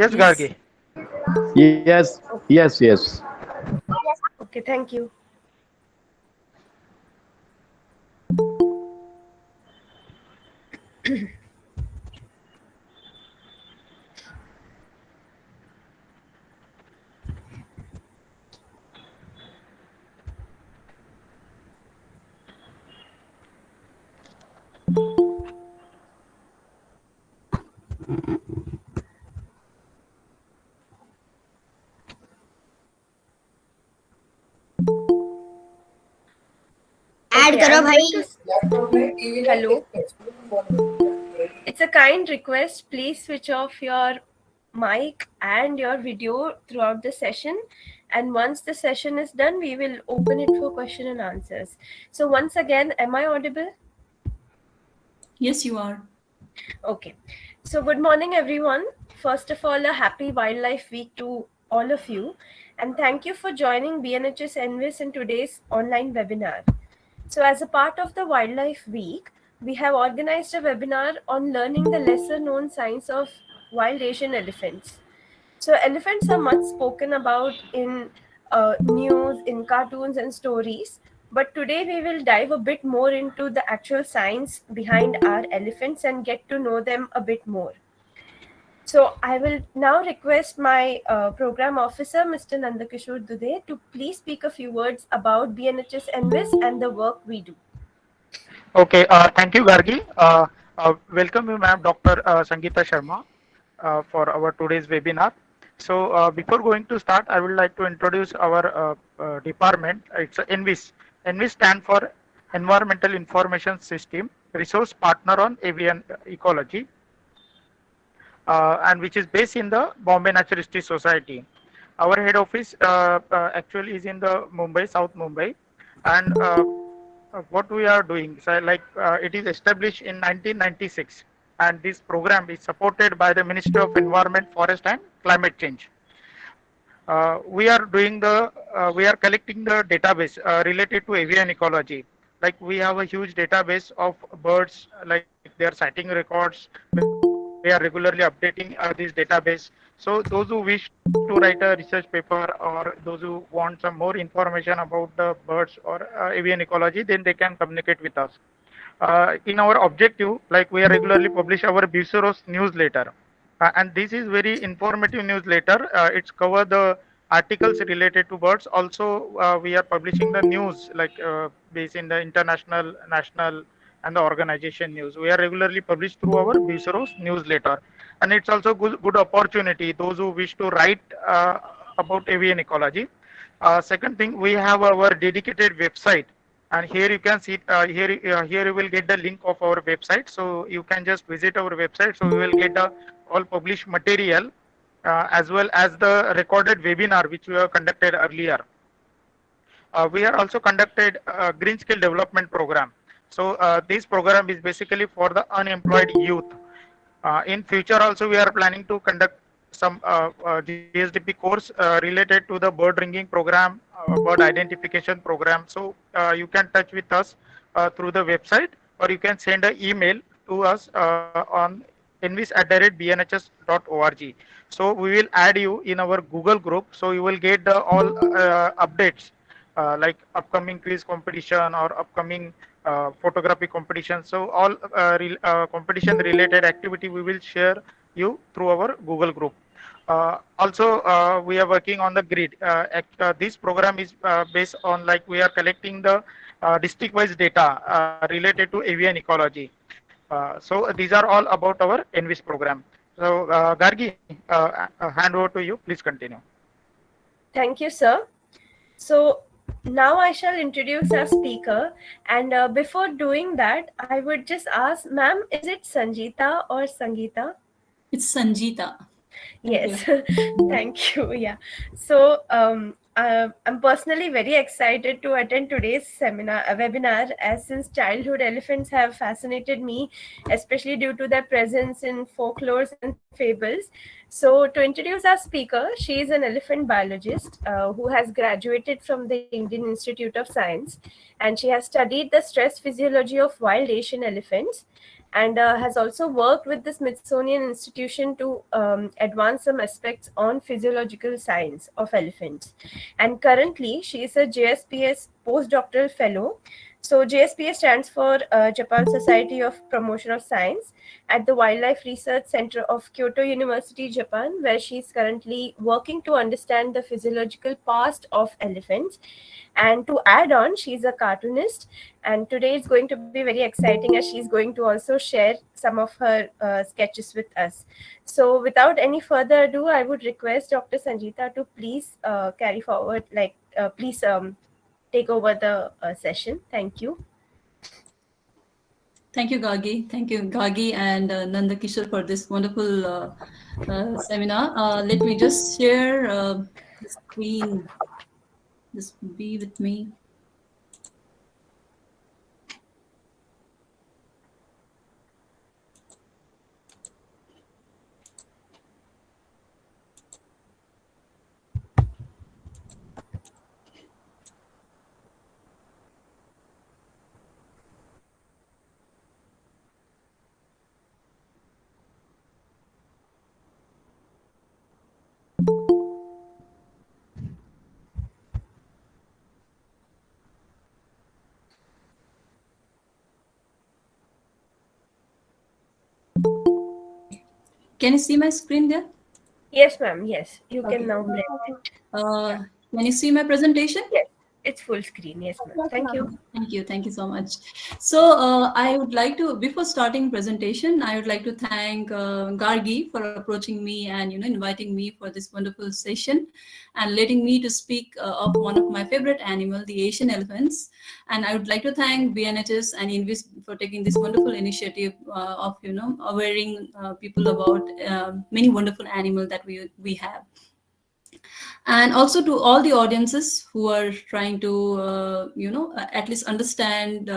Yes, Yes. Gargi. Yes, Okay. yes, yes. Okay. Thank you. Add Okay. करो I'm going to. भाई. Hello. It's a kind request. Please switch off your mic and your video throughout the session. And once the session is done, we will open it for question and answers. So once again, am I audible? Yes, you are. Okay. So good morning, everyone. First of all, a happy Wildlife Week to all of you. And thank you for joining BNHS-ENVIS in today's online webinar. So as a part of the Wildlife Week, we have organized a webinar on learning the lesser known science of wild Asian elephants. So elephants are much spoken about in news, in cartoons and stories. But today we will dive a bit more into the actual science behind our elephants and get to know them a bit more. So I will now request my program officer, Mr. Nandakishore Dude, to please speak a few words about BNHS Envis and the work we do. Okay, thank you, Gargi. Welcome you, ma'am, Dr. Sangeeta Sharma, for our today's webinar. So, before going to start, I would like to introduce our department. It's ENVIS. ENVIS stand for Environmental Information System, Resource Partner on Avian Ecology, and which is based in the Bombay Naturalistic Society. Our head office actually is in the Mumbai, South Mumbai, and what we are doing. So, it is established in 1996, and this program is supported by the Ministry of Environment, Forest, and Climate Change. We are collecting the database related to avian ecology. Like we have a huge database of birds, like their sighting records. We are regularly updating this database. So those who wish to write a research paper or those who want some more information about the birds or avian ecology, then they can communicate with us. In our objective, like we are regularly publish our Buceros newsletter, and this is very informative newsletter. It's cover the articles related to birds. Also, we are publishing the news based in the international, national, and the organization news. We are regularly published through our Buceros newsletter, and it's also good opportunity those who wish to write about avian ecology. Second thing, we have our dedicated website, and here you can see here you will get the link of our website. So you can just visit our website. So you will get the all published material as well as the recorded webinar which we have conducted earlier. We are also conducted green skill development program. So this program is basically for the unemployed youth. In future also we are planning to conduct some GSDP course related to the bird ringing program, bird identification program. So you can touch with us through the website, or you can send an email to us on envis@bnhs.org. So we will add you in our Google group, so you will get the all updates like upcoming quiz competition or upcoming photography competition. So all competition related activity we will share you through our Google group. Also, we are working on the grid. This program is based on like we are collecting the district-wise data related to avian ecology. So these are all about our ENVIS program. So Gargi, hand over to you. Please continue. Thank you, sir. So now I shall introduce our speaker. And before doing that, I would just ask, ma'am, is it Sanjeeta or Sangeeta? It's Sanjeeta. Thank Yes, you. thank you. Yeah. So I'm personally very excited to attend today's webinar, as since childhood elephants have fascinated me, especially due to their presence in folklores and fables. So to introduce our speaker, she is an elephant biologist who has graduated from the Indian Institute of Science, and she has studied the stress physiology of wild Asian elephants. and has also worked with the Smithsonian Institution to advance some aspects on physiological science of elephants. And currently, she is a JSPS postdoctoral fellow. So, JSPS stands for Japan Society of Promotion of Science at the Wildlife Research Center of Kyoto University, Japan, where she is currently working to understand the physiological past of elephants. And to add on, she's a cartoonist, and today is going to be very exciting as she's going to also share some of her sketches with us. So, without any further ado, I would request Dr. Sanjeeta to please carry forward, please take over the session. Thank you. Thank you, Gagi. Thank you, Gagi and Nanda Kishore, for this wonderful seminar. Let me just share the screen. Just be with me. Can you see my screen there? Yes, ma'am. Yes, you Okay. can now play it. Can you see my presentation? Yes, it's full screen. Yes, ma'am. Thank you. Thank you so much. So I would like to, before starting presentation, I would like to thank Gargi for approaching me and inviting me for this wonderful session, and letting me to speak of one of my favorite animal, the Asian elephants. And I would like to thank BNHS and ENVIS for taking this wonderful initiative of awareing people about many wonderful animals that we have. And also to all the audiences who are trying to at least understand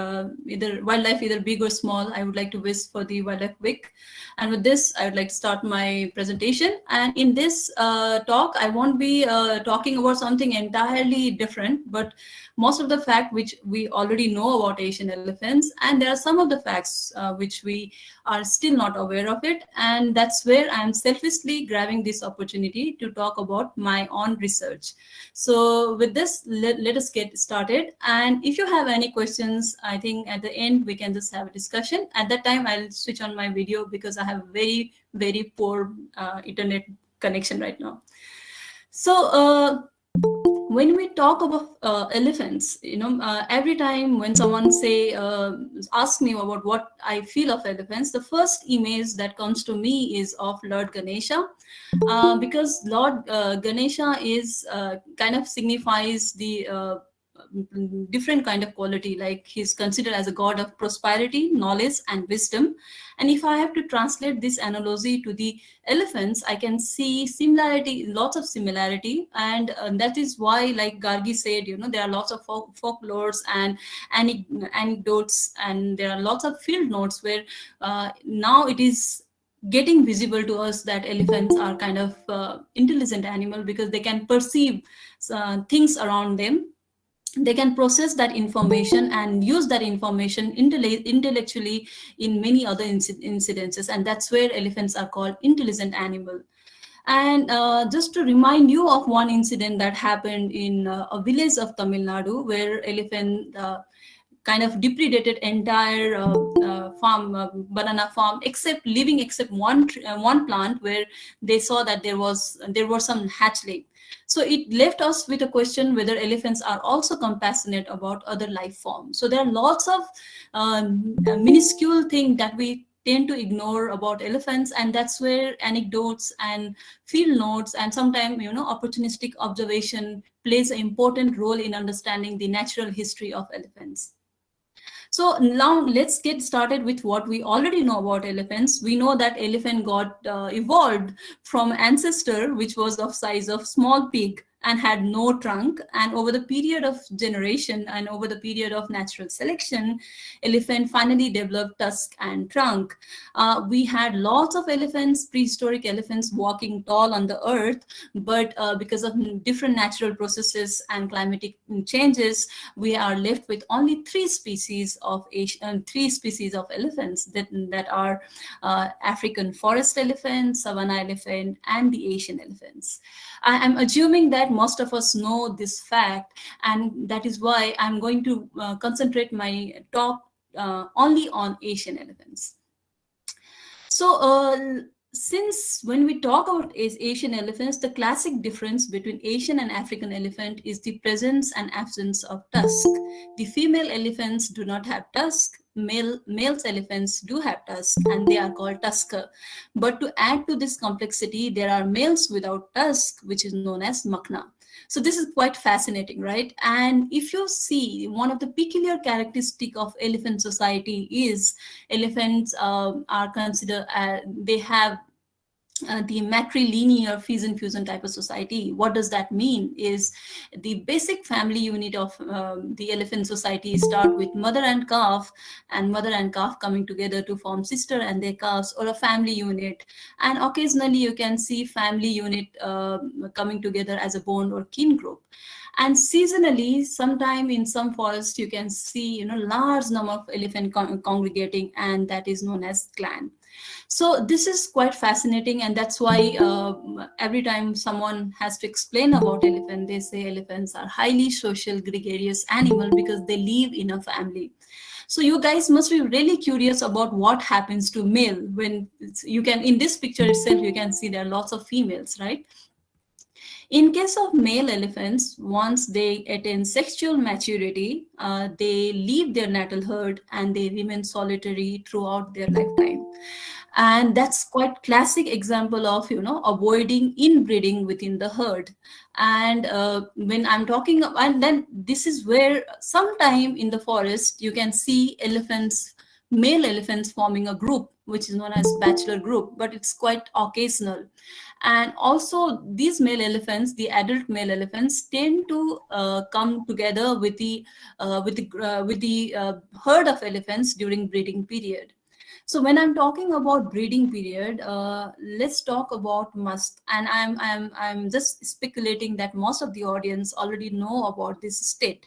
either wildlife, either big or small. I would like to wish for the wildlife week. And with this, I would like to start my presentation. And in this talk, I won't be talking about something entirely different, but most of the fact which we already know about Asian elephants, and there are some of the facts which we are still not aware of it. And that's where I'm selfishly grabbing this opportunity to talk about my own research. So with this, let us get started. And if you have any questions, I think at the end we can just have a discussion. At that time, I'll switch on my video because I have very, very poor internet connection right now. So when we talk about elephants, every time when someone ask me about what I feel of elephants, the first image that comes to me is of Lord Ganesha, because Lord Ganesha is kind of signifies the different kind of quality. Like, he's considered as a god of prosperity, knowledge, and wisdom. And if I have to translate this analogy to the elephants, I can see similarity, lots of similarity. And that is why, like Gargi said, there are lots of folklores and anecdotes, and there are lots of field notes where now it is getting visible to us that elephants are kind of intelligent animal, because they can perceive things around them. They can process that information and use that information intellectually in many other incidences, and that's where elephants are called intelligent animal. And just to remind you of one incident that happened in a village of Tamil Nadu, where elephant kind of depredated entire farm, banana farm, except one plant where they saw that there were some hatchling. So it left us with a question whether elephants are also compassionate about other life forms. So there are lots of minuscule things that we tend to ignore about elephants, and that's where anecdotes and field notes and sometimes opportunistic observation plays an important role in understanding the natural history of elephants. So now let's get started with what we already know about elephants. We know that elephant got evolved from ancestor which was of size of small pig, and had no trunk. And over the period of generation and over the period of natural selection, elephant finally developed tusk and trunk. We had lots of elephants, prehistoric elephants walking tall on the earth, but because of different natural processes and climatic changes, we are left with only three species of elephants that are African forest elephant, savanna elephant, and the Asian elephants. I am assuming that most of us know this fact, and that is why I'm going to concentrate my talk only on Asian elephants. So, since when we talk about Asian elephants, the classic difference between Asian and African elephant is the presence and absence of tusk. The female elephants do not have tusk. Males elephants do have tusk, and they are called tusker. But to add to this complexity, there are males without tusk, which is known as makna. So this is quite fascinating, right? And if you see, one of the peculiar characteristic of elephant society is elephants are considered, they have the matrilinear fusion type of society. What does that mean is the basic family unit of the elephant society start with mother and calf, and mother and calf coming together to form sister and their calves, or a family unit. And occasionally you can see family unit coming together as a bond or kin group. And seasonally, sometime in some forests you can see large number of elephant congregating, and that is known as clan. So this is quite fascinating, and that's why every time someone has to explain about elephant, they say elephants are highly social, gregarious animal because they live in a family. So you guys must be really curious about what happens to male when you can, in this picture itself, you can see there are lots of females, right? In case of male elephants, once they attain sexual maturity, they leave their natal herd and they remain solitary throughout their lifetime. And that's quite classic example of avoiding inbreeding within the herd. And when I'm talking, and then this is where sometime in the forest you can see male elephants forming a group which is known as bachelor group, but it's quite occasional. And also these male elephants, the adult male elephants, tend to come together with the herd of elephants during breeding period. So when I'm talking about breeding period, let's talk about must. And I'm just speculating that most of the audience already know about this state.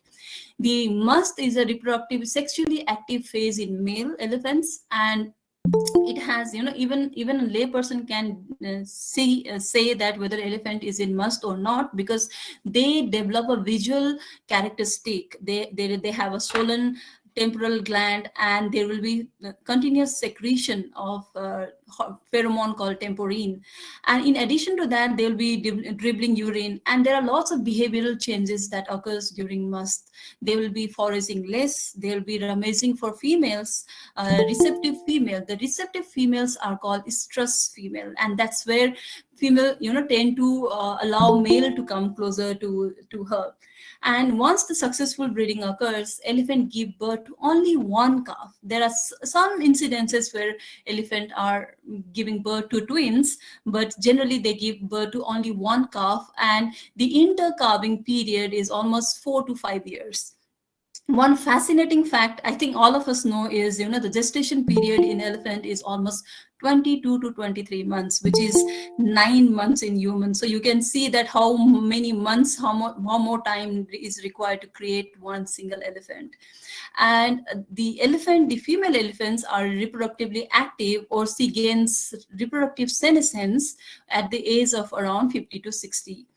The must is a reproductive, sexually active phase in male elephants, and it has even a lay person can say that whether elephant is in must or not, because they develop a visual characteristic. They have a swollen temporal gland, and there will be continuous secretion of pheromone called temporine. And in addition to that, they'll be dribbling urine, and there are lots of behavioral changes that occurs during must. They will be foraging less, they'll be rummaging for females, receptive female. The receptive females are called estrus female, and that's where female tend to allow male to come closer to her. And once the successful breeding occurs, elephant give birth to only one calf. There are some incidences where elephant are giving birth to twins, but generally they give birth to only one calf, and the intercalving period is almost 4 to 5 years. One fascinating fact I think all of us know is the gestation period in elephant is almost 22 to 23 months, which is 9 months in humans. So you can see that how many months, how more time is required to create one single elephant. And the female elephants are reproductively active, or she gains reproductive senescence at the age of around 50 to 60.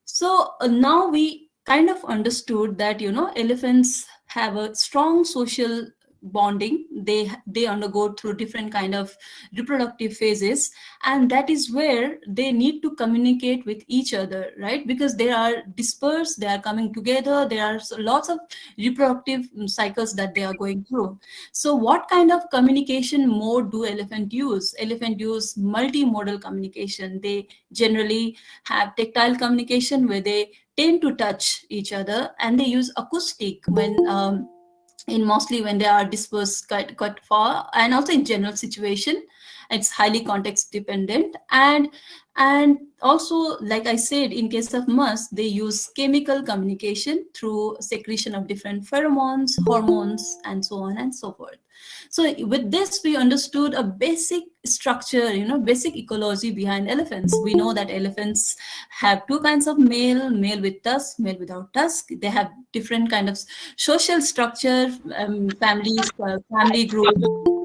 So now we kind of understood that elephants have a strong social bonding. They undergo through different kind of reproductive phases, and that is where they need to communicate with each other, right? Because they are dispersed, they are coming together, there are lots of reproductive cycles that they are going through. So what kind of communication mode do elephant use? Elephant use multimodal communication. They generally have tactile communication where they tend to touch each other, and they use acoustic mostly when they are dispersed quite far, and also in general situation. It's highly context dependent. And And also, like I said, in case of musk, they use chemical communication through secretion of different pheromones, hormones, and so on and so forth. So with this, we understood a basic structure, basic ecology behind elephants. We know that elephants have two kinds of male with tusk, male without tusk. They have different kind of social structure, families, family group,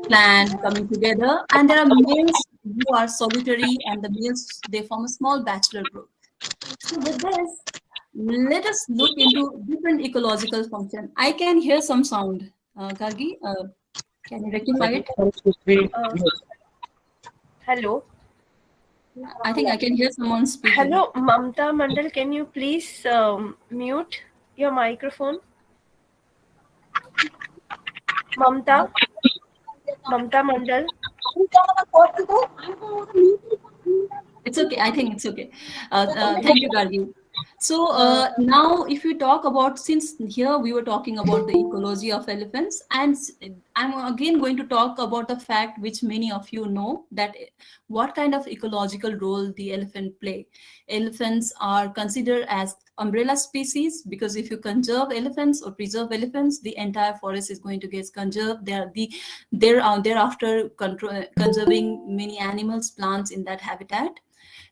clan coming together, and there are males who are solitary, and the males, they form a small bachelor group. So with this, let us look into different ecological function. I can hear some sound. Gargi, can you rectify Maybe it? should be Uh, mute. Hello. I think I can hear someone speaking. Hello, Mamta Mandal, can you please mute your microphone? Mamta, Mamta Mandal. It's okay. I think it's okay. Thank you, Gargi. So Uh, now, if we talk about, since here we were talking about the ecology of elephants, and I'm again going to talk about the fact which many of you know, that what kind of ecological role the elephant play. Elephants are considered as umbrella species, because if you conserve elephants or preserve elephants, the entire forest is going to get conserved. Thereafter conserving many animals, plants in that habitat.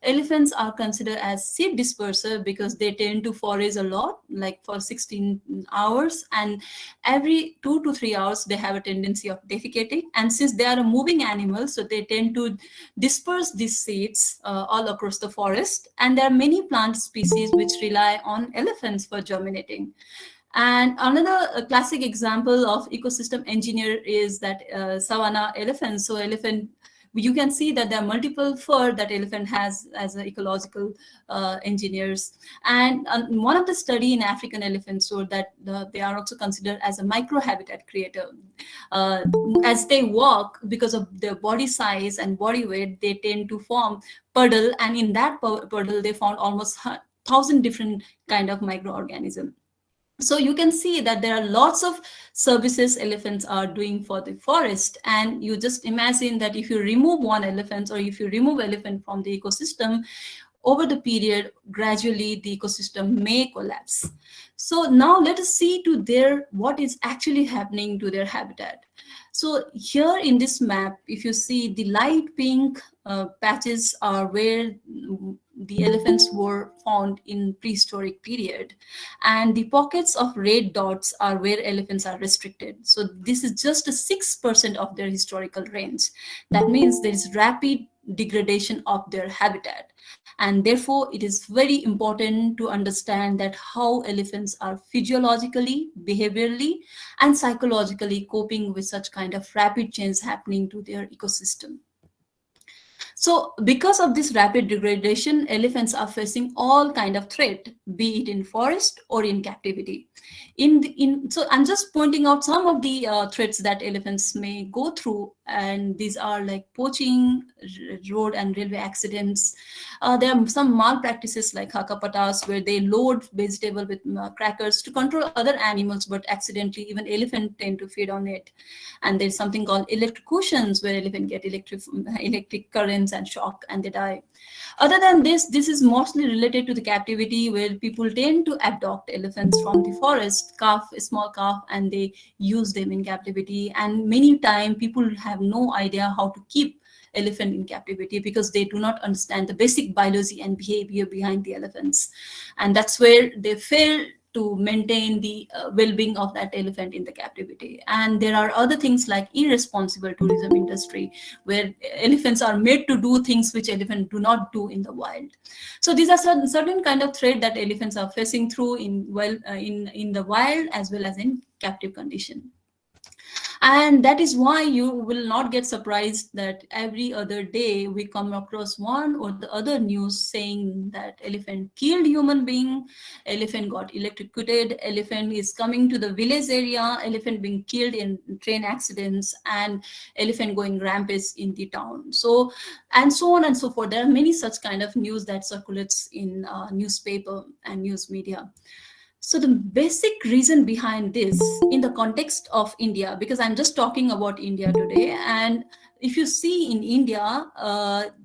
Elephants are considered as seed disperser because they tend to forage a lot, like for 16 hours, and every 2 to 3 hours they have a tendency of defecating. And since they are a moving animal, so they tend to disperse these seeds all across the forest. And there are many plant species which rely on elephants for germinating. And another classic example of ecosystem engineer is that savanna elephant. So elephant, you can see that there are multiple fur that elephant has as a ecological engineers. And one of the study in African elephants showed that they are also considered as a microhabitat creator. Uh, as they walk, because of their body size and body weight, they tend to form puddle, and in that puddle they found almost 1,000 different kind of microorganisms. So you can see that there are lots of services elephants are doing for the forest. And you just imagine that if you remove one elephant, or if you remove elephant from the ecosystem, over the period, gradually the ecosystem may collapse. So now let us see to their what is actually happening to their habitat. So here in this map, if you see, the light pink patches are where the elephants were found in prehistoric period, and the pockets of red dots are where elephants are restricted. So this is just a 6% of their historical range. That means there is rapid degradation of their habitat, and therefore it is very important to understand that how elephants are physiologically, behaviorally, and psychologically coping with such kind of rapid change happening to their ecosystem. So because of this rapid degradation, elephants are facing all kind of threat, be it in forest or in captivity. So I'm just pointing out some of the threats that elephants may go through, and these are like poaching, road and railway accidents. There are some malpractices like hakapatas, where they load vegetable with crackers to control other animals, but accidentally even elephant tend to feed on it. And there's something called electrocutions, where elephant get electric currents and shock and they die. Other than this is mostly related to the captivity, where people tend to abduct elephants from the forest, a small calf, and they use them in captivity. And many times people have no idea how to keep elephant in captivity, because they do not understand the basic biology and behavior behind the elephants. And that's where they fail to maintain the well-being of that elephant in the captivity. And there are other things like irresponsible tourism industry, where elephants are made to do things which elephants do not do in the wild. So these are certain kind of threat that elephants are facing through in the wild as well as in captive condition. And that is why you will not get surprised that every other day we come across one or the other news saying that elephant killed human being, elephant got electrocuted, elephant is coming to the village area, elephant being killed in train accidents, and elephant going rampage in the town. So, and so on and so forth. There are many such kind of news that circulates in newspaper and news media. So the basic reason behind this, in the context of India, because I'm just talking about India today, and if you see in India,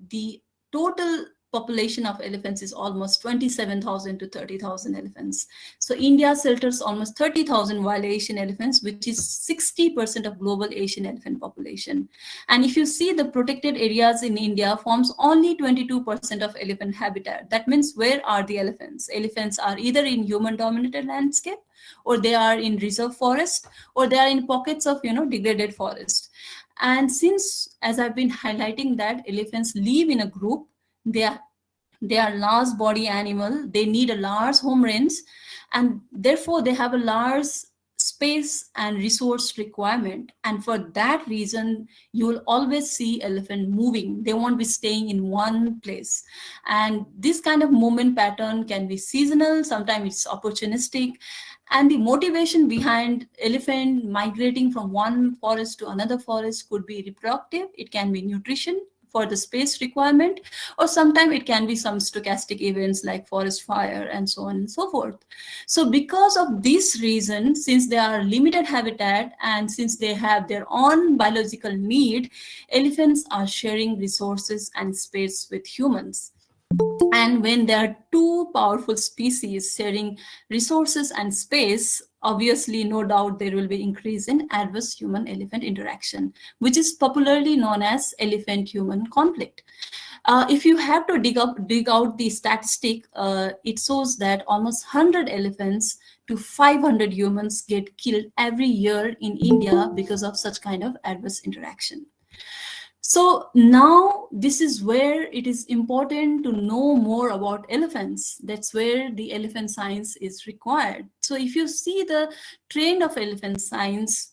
the total population of elephants is almost 27,000 to 30,000 elephants. So India shelters almost 30,000 wild Asian elephants, which is 60% of global Asian elephant population. And if you see, the protected areas in India forms only 22% of elephant habitat. That means, where are the elephants? Elephants are either in human dominated landscape, or they are in reserve forest, or they are in pockets of degraded forest. And since, as I've been highlighting, that elephants live in a group, they are large body animal, they need a large home range, and therefore they have a large space and resource requirement. And for that reason, you will always see elephant moving. They won't be staying in one place. And this kind of movement pattern can be seasonal, sometimes it's opportunistic. And the motivation behind elephant migrating from one forest to another forest could be reproductive, it can be nutrition for the space requirement, or sometimes it can be some stochastic events like forest fire and so on and so forth. So because of this reason, since they are limited habitat and since they have their own biological need, elephants are sharing resources and space with humans. And when there are two powerful species sharing resources and space, obviously, no doubt, there will be increase in adverse human-elephant interaction, which is popularly known as elephant-human conflict. If you have to dig out the statistic, it shows that almost 100 elephants to 500 humans get killed every year in India because of such kind of adverse interaction. So now this is where it is important to know more about elephants. That's where the elephant science is required. So if you see the trend of elephant science,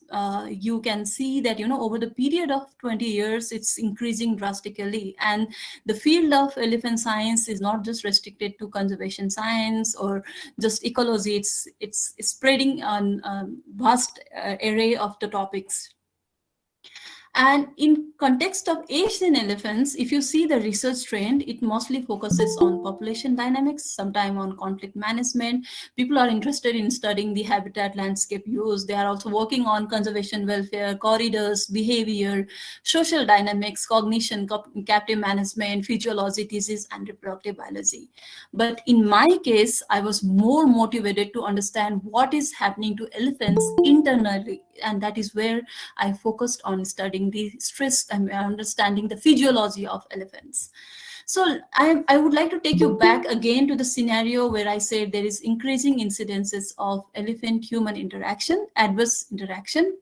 you can see that, over the period of 20 years, it's increasing drastically. And the field of elephant science is not just restricted to conservation science or just ecology. It's spreading on a vast array of the topics. And in context of Asian elephants, if you see the research trend, it mostly focuses on population dynamics, sometimes on conflict management. People are interested in studying the habitat landscape use. They are also working on conservation welfare, corridors, behavior, social dynamics, cognition, captive management, physiology, disease, and reproductive biology. But in my case, I was more motivated to understand what is happening to elephants internally. And that is where I focused on studying the stress and understanding the physiology of elephants. So I would like to take you back again to the scenario where I said there is increasing incidences of elephant-human interaction, adverse interaction.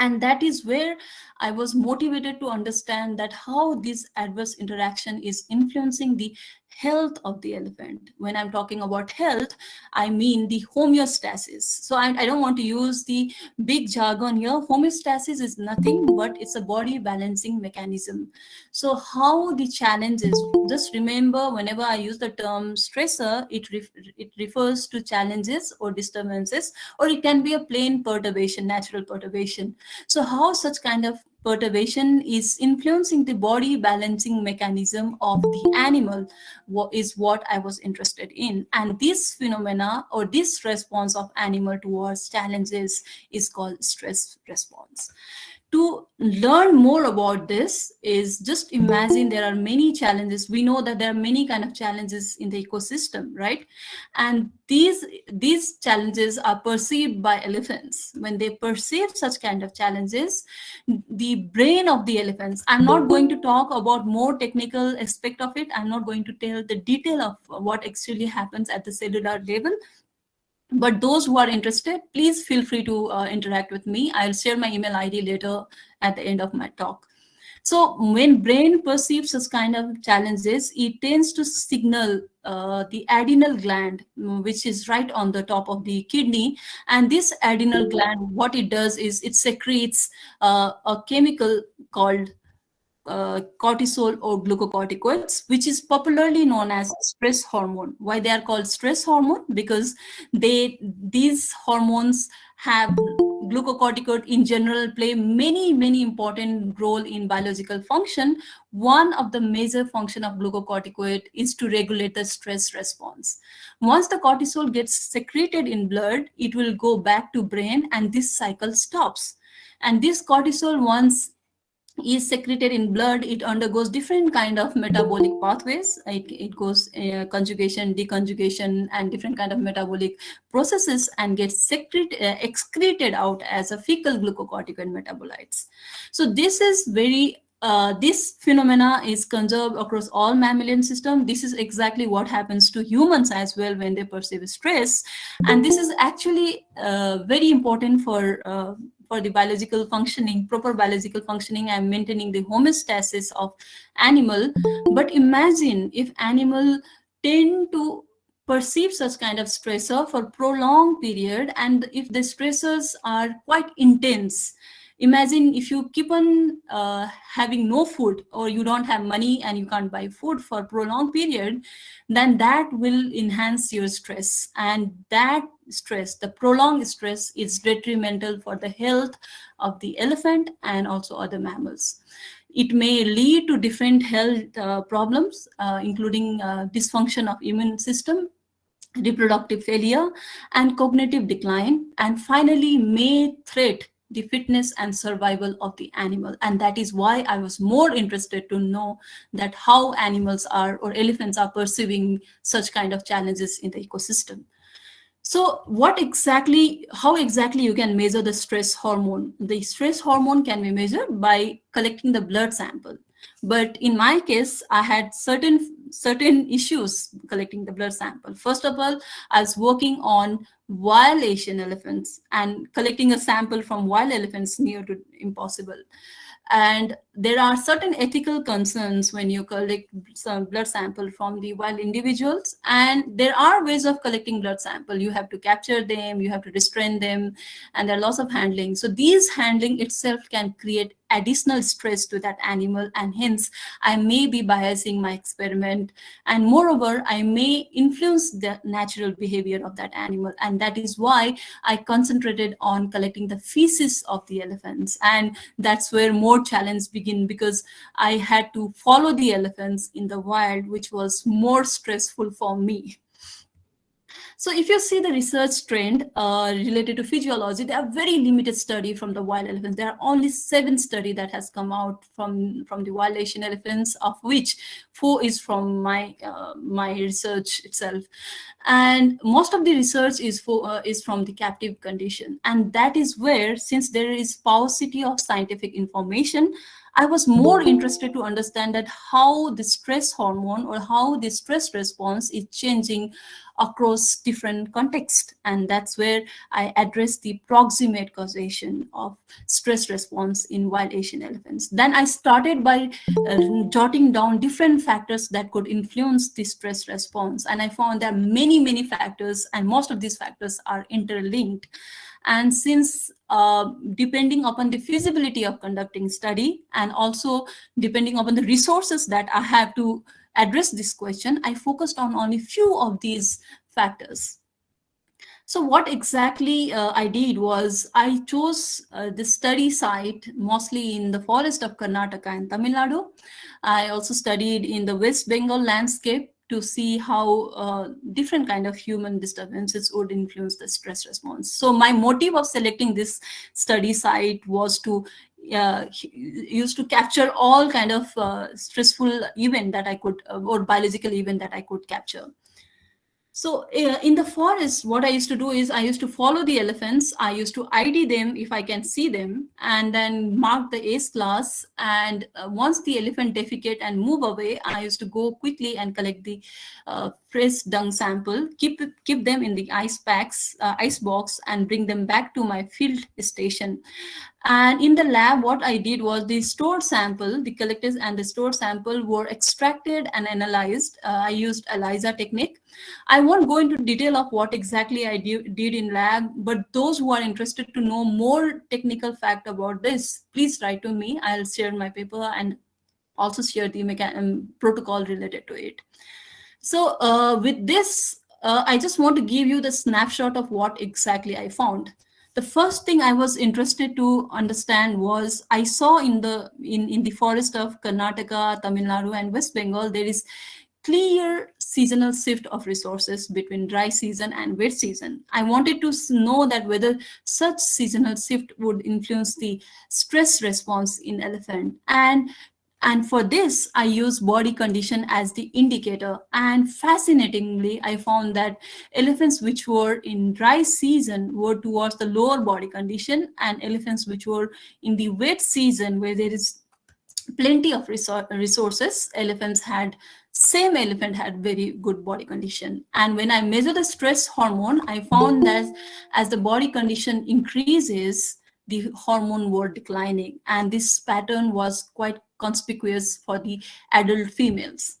And that is where I was motivated to understand that how this adverse interaction is influencing the health of the elephant. When I'm talking about health, I mean the homeostasis. So I don't want to use the big jargon here. Homeostasis is nothing but it's a body balancing mechanism. So how the challenges, just remember, whenever I use the term stressor, it refers to challenges or disturbances, or it can be a plain perturbation, natural perturbation. So how such kind of perturbation is influencing the body balancing mechanism of the animal is what I was interested in. And this phenomena or this response of animal towards challenges is called stress response. To learn more about this is just imagine there are many challenges. We know that there are many kind of challenges in the ecosystem, right? And these challenges are perceived by elephants. When they perceive such kind of challenges, the brain of the elephants, I'm not going to talk about more technical aspect of it. I'm not going to tell the detail of what actually happens at the cellular level. But those who are interested, please feel free to interact with me. I'll share my email ID later at the end of my talk. So when brain perceives such kind of challenges, it tends to signal the adrenal gland, which is right on the top of the kidney. And this adrenal gland, what it does is it secretes a chemical called cortisol or glucocorticoids, which is popularly known as stress hormone. Why they are called stress hormone? Because these hormones have glucocorticoid in general play many important role in biological function. One of the major function of glucocorticoid is to regulate the stress response. Once the cortisol gets secreted in blood, it will go back to brain and this cycle stops. And this cortisol, once is secreted in blood, it undergoes different kind of metabolic pathways. It goes conjugation, deconjugation, and different kind of metabolic processes, and gets excreted out as a fecal glucocorticoid metabolites. So this is very this phenomena is conserved across all mammalian system. This is exactly what happens to humans as well when they perceive stress, and this is actually very important for the biological functioning, proper biological functioning, and maintaining the homeostasis of animal. But imagine if animal tend to perceive such kind of stressor for prolonged period, and if the stressors are quite intense. Imagine if you keep on having no food, or you don't have money and you can't buy food for prolonged period, then that will enhance your stress, and that stress, the prolonged stress, is detrimental for the health of the elephant and also other mammals. It may lead to different health problems, including dysfunction of immune system, reproductive failure, and cognitive decline, and finally may threat the fitness and survival of the animal. And that is why I was more interested to know that how animals are, or elephants are, perceiving such kind of challenges in the ecosystem. So how exactly you can measure the stress hormone? The stress hormone can be measured by collecting the blood sample. But in my case, I had certain issues collecting the blood sample. First of all, I was working on wild Asian elephants, and collecting a sample from wild elephants near to impossible. And there are certain ethical concerns when you collect some blood sample from the wild individuals, and there are ways of collecting blood sample. You have to capture them, you have to restrain them, and there are lots of handling. So these handling itself can create additional stress to that animal, and hence I may be biasing my experiment, and moreover I may influence the natural behavior of that animal. And that is why I concentrated on collecting the feces of the elephants, and that's where more challenge begin, because I had to follow the elephants in the wild, which was more stressful for me. So if you see the research trend related to physiology, there are very limited study from the wild elephants. There are only 7 study that has come out from the wild Asian elephants, of which 4 is from my research itself. And most of the research is from the captive condition. And that is where, since there is paucity of scientific information, I was more interested to understand that how the stress hormone, or how the stress response is changing across different contexts. And that's where I address the proximate causation of stress response in wild Asian elephants. Then I started by jotting down different factors that could influence the stress response. And I found there are many factors, and most of these factors are interlinked. And since depending upon the feasibility of conducting study, and also depending upon the resources that I have to address this question, I focused on only few of these factors. So what exactly I did was, I chose the study site mostly in the forest of Karnataka and Tamil Nadu. I also studied in the West Bengal landscape to see how different kind of human disturbances would influence the stress response. So my motive of selecting this study site was to used to capture all kind of stressful event that I could, or biological event that I could capture. So in the forest, what I used to do is, I used to follow the elephants. I used to ID them if I can see them, and then mark the ace class. And once the elephant defecate and move away, I used to go quickly and collect the fresh dung sample, keep them in the ice packs, ice box, and bring them back to my field station. And in the lab, what I did was, the stored sample, the collected and the stored sample were extracted and analyzed. I used ELISA technique. I won't go into detail of what exactly I did in lab, but those who are interested to know more technical fact about this, please write to me. I'll share my paper and also share the protocol related to it. So with this, I just want to give you the snapshot of what exactly I found. The first thing I was interested to understand was, I saw in the forest of Karnataka, Tamil Nadu, and West Bengal, there is clear seasonal shift of resources between dry season and wet season. I wanted to know that whether such seasonal shift would influence the stress response in elephant. And for this, I use body condition as the indicator. And fascinatingly, I found that elephants which were in dry season were towards the lower body condition, and elephants which were in the wet season, where there is plenty of resources, same elephant had very good body condition. And when I measure the stress hormone, I found that as the body condition increases, the hormone were declining, and this pattern was quite conspicuous for the adult females.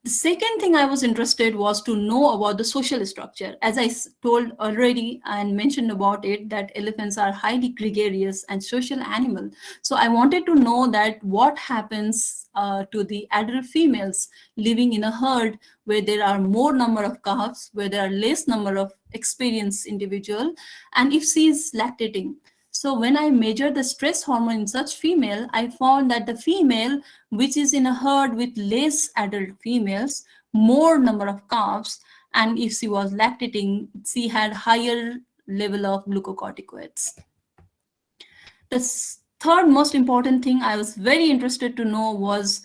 The second thing I was interested was to know about the social structure. As I told already and mentioned about it, that elephants are highly gregarious and social animal. So I wanted to know that what happens to the adult females living in a herd where there are more number of calves, where there are less number of experienced individual, and if she is lactating. So when I measured the stress hormone in such female, I found that the female which is in a herd with less adult females, more number of calves, and if she was lactating, she had higher level of glucocorticoids. The third most important thing I was very interested to know was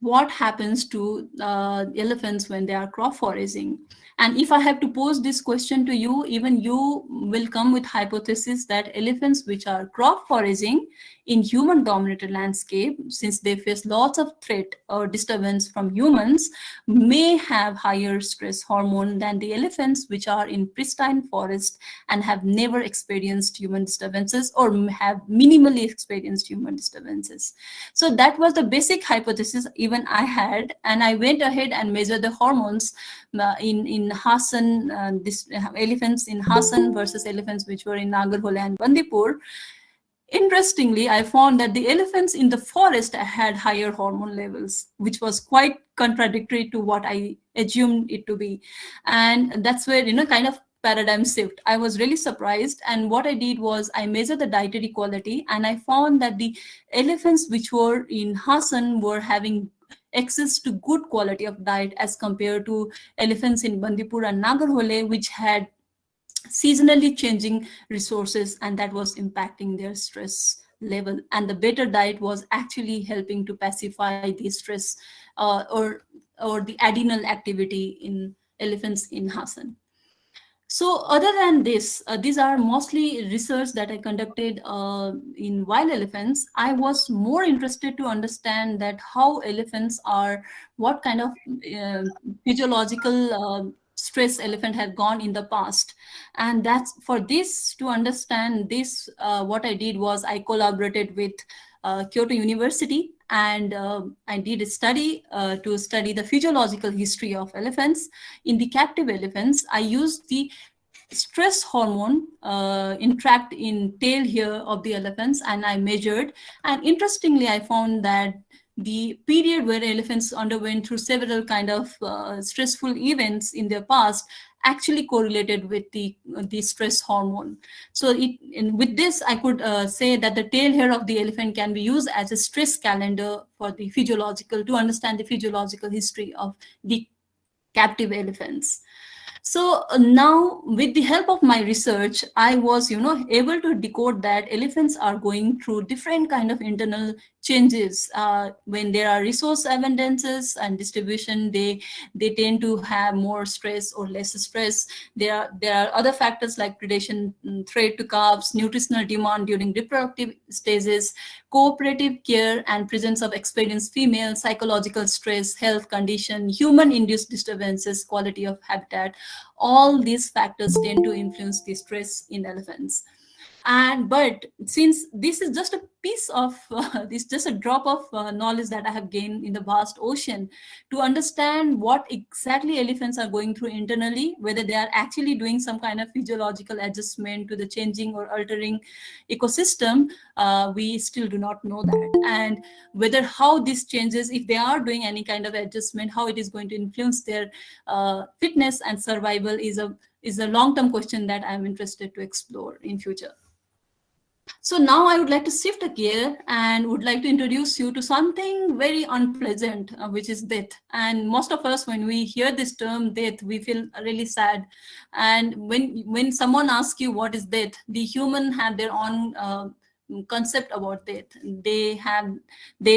what happens to elephants when they are crop foraging. And if I have to pose this question to you, even you will come with hypothesis that elephants which are crop foraging in human dominated landscape, since they face lots of threat or disturbance from humans, may have higher stress hormone than the elephants which are in pristine forest and have never experienced human disturbances or have minimally experienced human disturbances. So that was the basic hypothesis even I had, and I went ahead and measured the hormones in Hassan, elephants in Hassan versus elephants which were in Nagarhole and Bandipur. Interestingly, I found that the elephants in the forest had higher hormone levels, which was quite contradictory to what I assumed it to be. And that's where, kind of paradigm shift. I was really surprised. And what I did was I measured the dietary quality, and I found that the elephants which were in Hassan were having access to good quality of diet as compared to elephants in Bandipur and Nagarhole, which had seasonally changing resources, and that was impacting their stress level. And the better diet was actually helping to pacify the stress or the adrenal activity in elephants in Hassan. So other than this, these are mostly research that I conducted in wild elephants. I was more interested to understand that how elephants are, what kind of physiological stress elephant had gone in the past. And that's for this, to understand this, what I did was I collaborated with Kyoto University, and I did a study to study the physiological history of elephants. In the captive elephants, I used the stress hormone interact in tail hair of the elephants, and I measured. And interestingly, I found that the period where elephants underwent through several kind of stressful events in their past actually correlated with the stress hormone. So with this, I could say that the tail hair of the elephant can be used as a stress calendar for the physiological, to understand the physiological history of the captive elephants. So now, with the help of my research, I was, able to decode that elephants are going through different kind of internal changes. When there are resource abundances and distribution, they tend to have more stress or less stress. There are other factors like predation, threat to calves, nutritional demand during reproductive stages, cooperative care and presence of experienced female, psychological stress, health condition, human-induced disturbances, quality of habitat. All these factors tend to influence the stress in elephants. But since this is just a piece of this just a drop of knowledge that I have gained in the vast ocean, to understand what exactly elephants are going through internally, whether they are actually doing some kind of physiological adjustment to the changing or altering ecosystem, we still do not know that. And whether how this changes, if they are doing any kind of adjustment, how it is going to influence their fitness and survival is a long-term question that I'm interested to explore in future. So now I would like to shift a gear and would like to introduce you to something very unpleasant, which is death. And most of us, when we hear this term death, we feel really sad. And when someone asks you what is death, the human have their own concept about death. They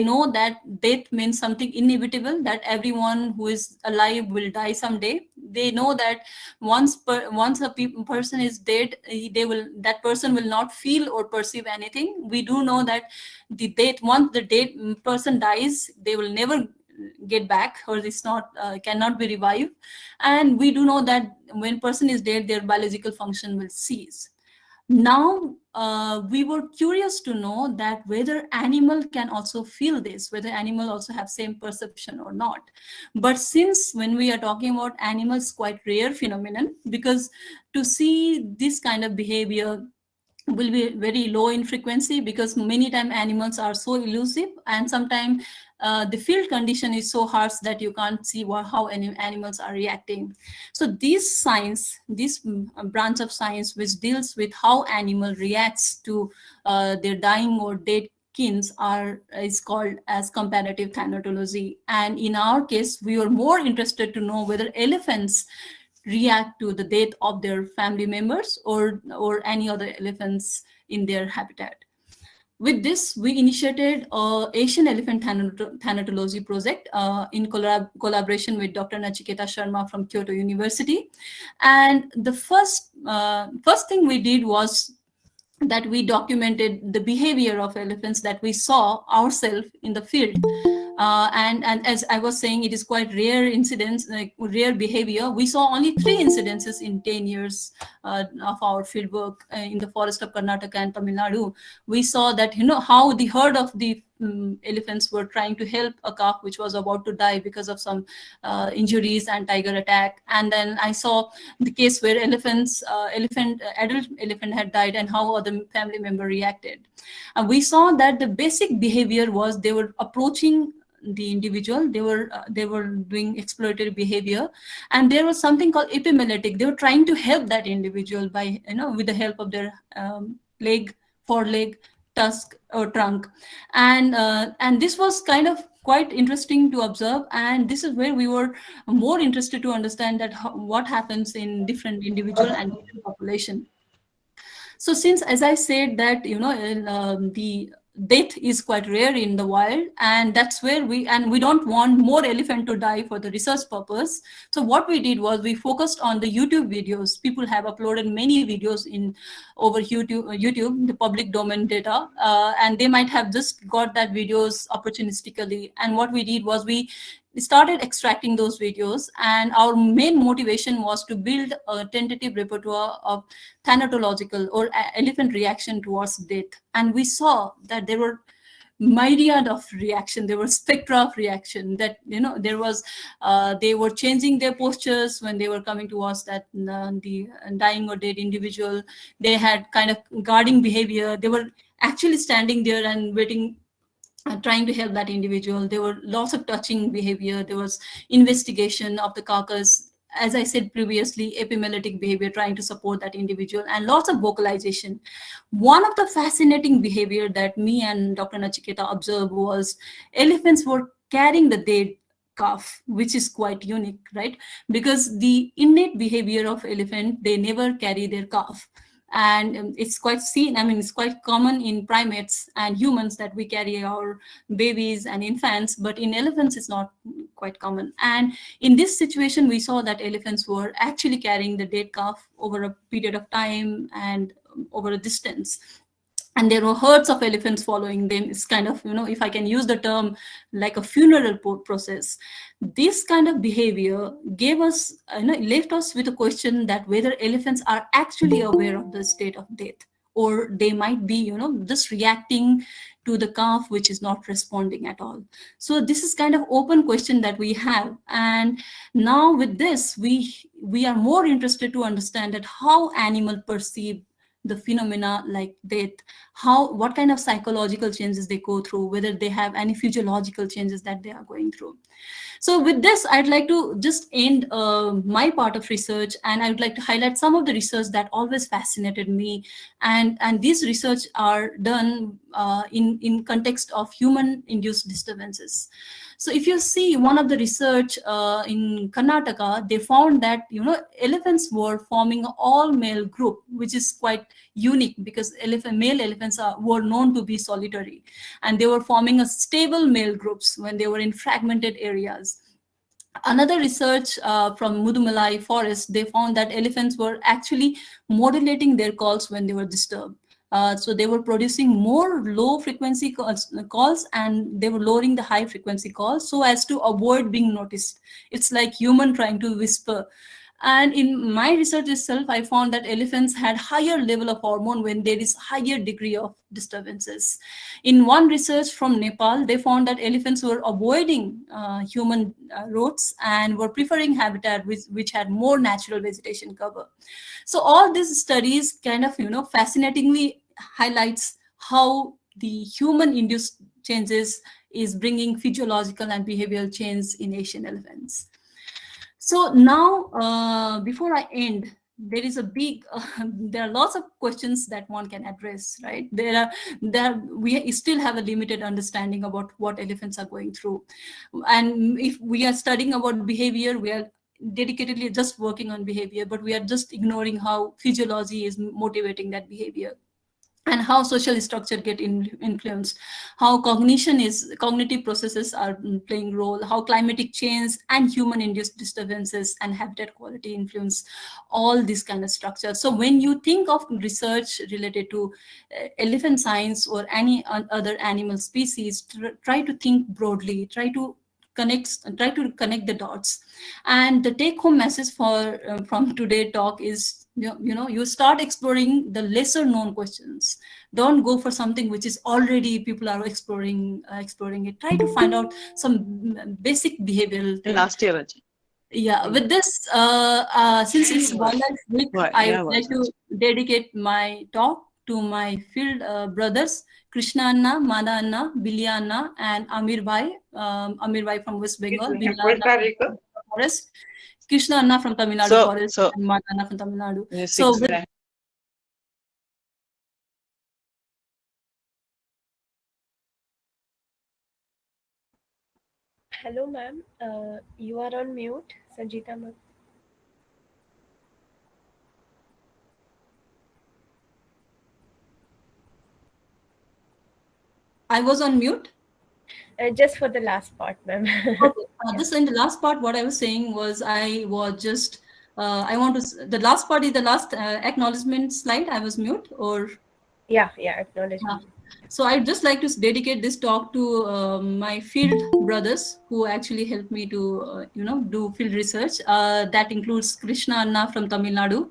know that death means something inevitable, that everyone who is alive will die someday. They know that once a person is dead, that person will not feel or perceive anything. We do know that the death once the dead person dies, they will never get back, or it's not cannot be revived. And we do know that when person is dead, their biological function will cease. Now we were curious to know that whether animal can also feel this, whether animal also have same perception or not. But since when we are talking about animals, quite rare phenomenon, because to see this kind of behavior will be very low in frequency, because many time animals are so elusive, and sometimes the field condition is so harsh that you can't see how any animals are reacting. So this science, this branch of science which deals with how animal reacts to their dying or dead kins is called as comparative thanatology. And in our case, we were more interested to know whether elephants react to the death of their family members or any other elephants in their habitat. With this, we initiated a Asian Elephant Thanatology project in collaboration with Dr. Nachiketa Sharma from Kyoto University. And the first thing we did was that we documented the behavior of elephants that we saw ourselves in the field. And as I was saying, it is quite rare incidents, like rare behavior. We saw only 3 incidences in 10 years of our field work in the forest of Karnataka and Tamil Nadu. We saw that, how the herd of the elephants were trying to help a calf which was about to die because of some injuries and tiger attack. And then I saw the case where adult elephant had died, and how other family member reacted. And we saw that the basic behavior was they were approaching the individual, they were doing exploratory behavior, and there was something called epimelectic. They were trying to help that individual by, with the help of their leg, foreleg, tusk or trunk. And this was kind of quite interesting to observe, and this is where we were more interested to understand that what happens in different individual and different population. So since, as I said, that the death is quite rare in the wild, and that's where we don't want more elephant to die for the research purpose. So what we did was we focused on the YouTube videos. People have uploaded many videos in over YouTube, the public domain data, and they might have just got that videos opportunistically. And what we did was we started extracting those videos, and our main motivation was to build a tentative repertoire of thanatological or elephant reaction towards death. And we saw that there were myriad of reaction, there were spectra of reaction, that there was they were changing their postures when they were coming towards that the dying or dead individual. They had kind of guarding behavior, they were actually standing there and waiting, trying to help that individual. There were lots of touching behavior. There was investigation of the carcass. As I said previously, epimelectic behavior, trying to support that individual, and lots of vocalization. One of the fascinating behavior that me and Dr. Nachiketa observed was elephants were carrying the dead calf, which is quite unique, right? Because the innate behavior of elephant, they never carry their calf. And it's quite seen, I mean, it's quite common in primates and humans that we carry our babies and infants, but in elephants it's not quite common. And in this situation, we saw that elephants were actually carrying the dead calf over a period of time and over a distance. And there were herds of elephants following them. It's kind of, if I can use the term, like a funeral process. This kind of behavior gave us, left us with a question that whether elephants are actually aware of the state of death, or they might be, just reacting to the calf which is not responding at all. So this is kind of open question that we have. And now with this, we are more interested to understand that how animal perceive the phenomena like death, how, what kind of psychological changes they go through, whether they have any physiological changes that they are going through. So with this, I'd like to just end my part of research, and I would like to highlight some of the research that always fascinated me. And these research are done in context of human-induced disturbances. So if you see one of the research in Karnataka, they found that elephants were forming an all-male group, which is quite unique because male elephants were known to be solitary, and they were forming a stable male groups when they were in fragmented areas. Another research from Mudumalai forest, they found that elephants were actually modulating their calls when they were disturbed. So they were producing more low frequency calls, and they were lowering the high frequency calls so as to avoid being noticed. It's like human trying to whisper. And in my research itself, I found that elephants had higher level of hormone when there is higher degree of disturbances. In one research from Nepal, they found that elephants were avoiding human roads and were preferring habitat which had more natural vegetation cover. So all these studies kind of, fascinatingly highlights how the human-induced changes is bringing physiological and behavioral change in Asian elephants. So now, before I end, there is a big, there are lots of questions that one can address, right? We still have a limited understanding about what elephants are going through. And if we are studying about behavior, we are dedicatedly just working on behavior, but we are just ignoring how physiology is motivating that behavior, and how social structure get influenced, how cognitive processes are playing role, how climatic change and human induced disturbances and habitat quality influence all these kind of structures. So when you think of research related to elephant science or any other animal species, try to think broadly, try to connect the dots. And the take home message for from today talk is, you start exploring the lesser known questions. Don't go for something which is already people are exploring it. Try to find out some basic behavioral thing. Last year, Raji. Yeah, with this, since it's Wildlife Week, I would like to dedicate my talk to my field brothers, Krishna Anna, Mana Anna, Bilya Anna, and Amir Bhai. Amir Bhai from West Bengal, Bilya Anna from Forest, Krishna Anna from Tamil Nadu Forest, and Mana Anna from Tamil Nadu. So with Hello, ma'am. You are on mute, Sanjeeta ma'am. I was on mute. Just for the last part, ma'am. Okay. This in the last part, what I was saying was I was just I want to. The last part is the last acknowledgement slide. I was mute, or yeah, acknowledgement. So I'd just like to dedicate this talk to my field brothers who actually helped me to, do field research. That includes Krishna Anna from Tamil Nadu,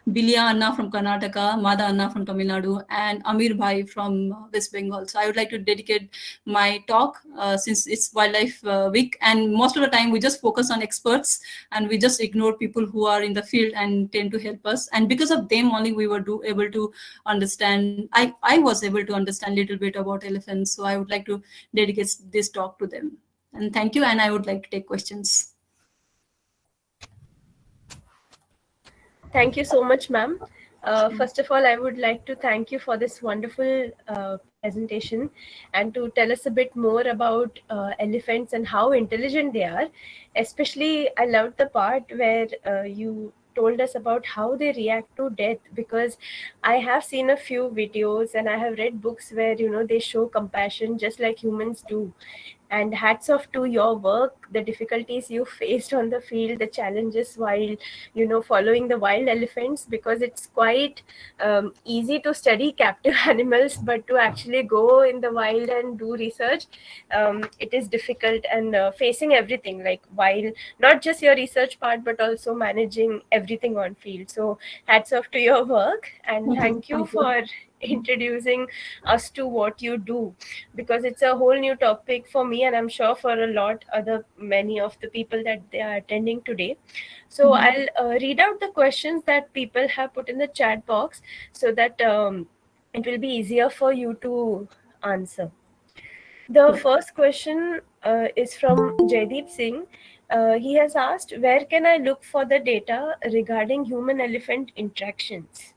Bilya Anna from Karnataka, Mada Anna from Tamil Nadu, and Amir Bhai from West Bengal. So I would like to dedicate my talk since it's Wildlife Week, and most of the time we just focus on experts and we just ignore people who are in the field and tend to help us. And because of them only we were able to understand. I was able to understand a little bit about elephants. So I would like to dedicate this talk to them. And thank you. And I would like to take questions. Thank you so much, ma'am. First of all, I would like to thank you for this wonderful presentation and to tell us a bit more about elephants and how intelligent they are. Especially, I loved the part where you told us about how they react to death, because I have seen a few videos and I have read books where they show compassion just like humans do. And hats off to your work, the difficulties you faced on the field, the challenges while following the wild elephants, because it's quite easy to study captive animals, but to actually go in the wild and do research, it is difficult. And facing everything, like while not just your research part but also managing everything on field. So hats off to your work, and thank you for introducing us to what you do, because it's a whole new topic for me, and I'm sure for a lot other many of the people that they are attending today. So I'll read out the questions that people have put in the chat box so that it will be easier for you to answer. The first question is from Jaideep Singh. He has asked, where can I look for the data regarding human elephant interactions?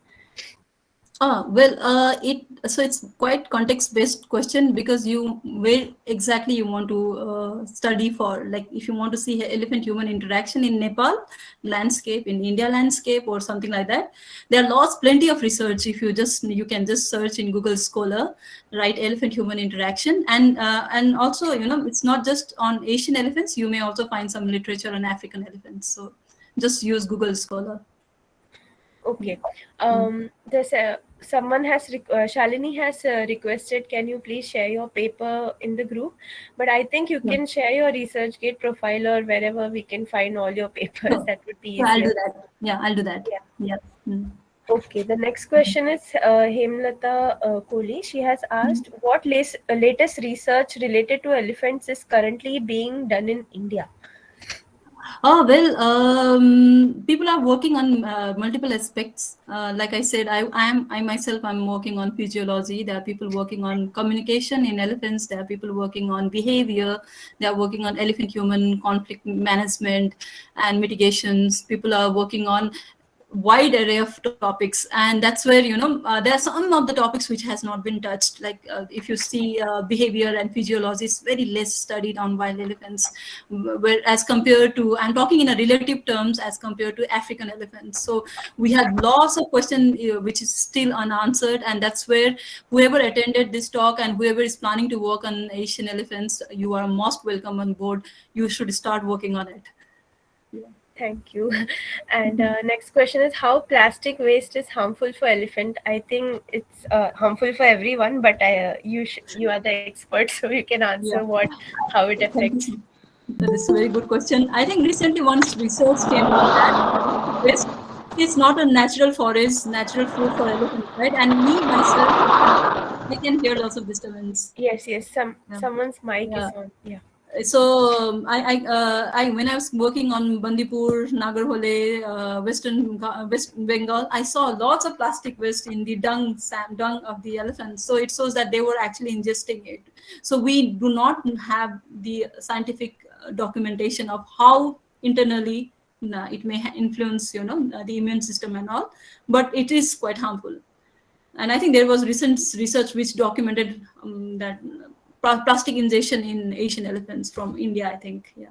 Well, it's quite context-based question, because you where exactly you want to study for. Like if you want to see elephant-human interaction in Nepal landscape, in India landscape, or something like that, there are plenty of research. If you can just search in Google Scholar, write elephant-human interaction, and also it's not just on Asian elephants. You may also find some literature on African elephants. So just use Google Scholar. Okay. Mm. There's someone has Shalini has requested, can you please share your paper in the group? But I think you Yeah. can share your ResearchGate profile or wherever we can find all your papers. Sure. That would be Yeah, I'll easier. do that. Yeah, I'll do that. Yeah. Yeah. Mm. Okay. The next question is Hemlata Kohli. She has Mhm. asked, what latest research related to elephants is currently being done in India? Oh, well, people are working on multiple aspects. Like I said, I myself, I'm working on physiology. There are people working on communication in elephants. There are people working on behavior. They are working on elephant-human conflict management and mitigations. People are working on wide array of topics, and that's where there are some of the topics which has not been touched. Like if you see behavior and physiology is very less studied on wild elephants, where as compared to, I'm talking in a relative terms, as compared to African elephants. So we have lots of questions which is still unanswered, and that's where whoever attended this talk and whoever is planning to work on Asian elephants, you are most welcome on board. You should start working on it. Yeah. Thank you. And next question is, how plastic waste is harmful for elephant? I think it's harmful for everyone, but you are the expert, so you can answer Yeah. how it Thank you affects. so much. That is a very good question. I think recently once research came out that plastic waste is not a natural forest, natural food for elephants, right? And me myself, I can hear lots of disturbance. Yes, yes. Yeah. Someone's mic Yeah. is on. Yeah. So I when I was working on Bandipur, Nagarhole, West Bengal, I saw lots of plastic waste in the dung of the elephants. So it shows that they were actually ingesting it. So we do not have the scientific documentation of how internally it may influence the immune system and all, but it is quite harmful. And I think there was recent research which documented that plastic ingestion in Asian elephants from India, I think. Yeah.